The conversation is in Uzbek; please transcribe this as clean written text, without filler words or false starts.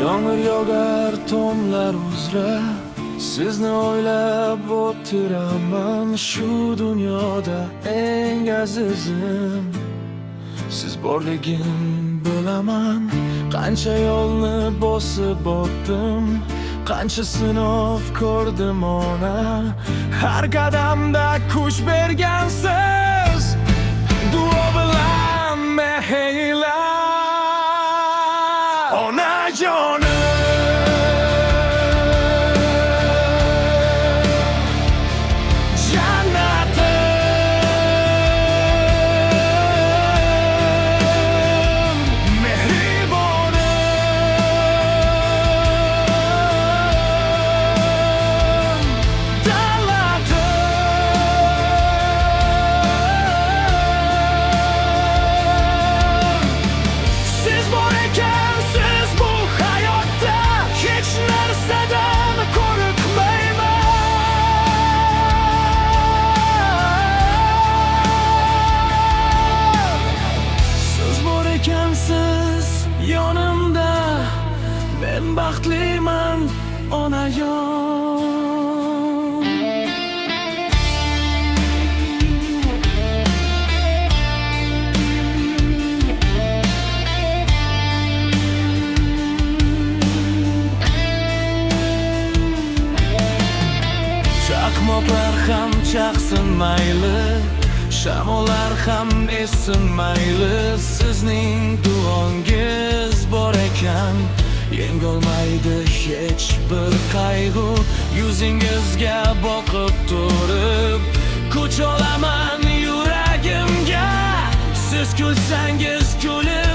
Yomg'ir yog'ar tomlar uzra, sizni o'ylab o'tiraman. Shu dunyoda eng azizim siz borligin bilaman. Qancha yo'lni bosib o'tdim, qancha sinov ko'rdim ona. Har qadamda kuch bergansiz, duo bilan mehla onajonim. Siz yonimda, men baxtliman onajon. Chaqmoqlar ham chaqsin mayli, shamollar ham essin mayli. Sizning duongiz bor ekan, yengolmaydi hech bir qayg'u. Yuzingizga boqib turib, kuch olaman yuragimga. Siz kulsangiz kulib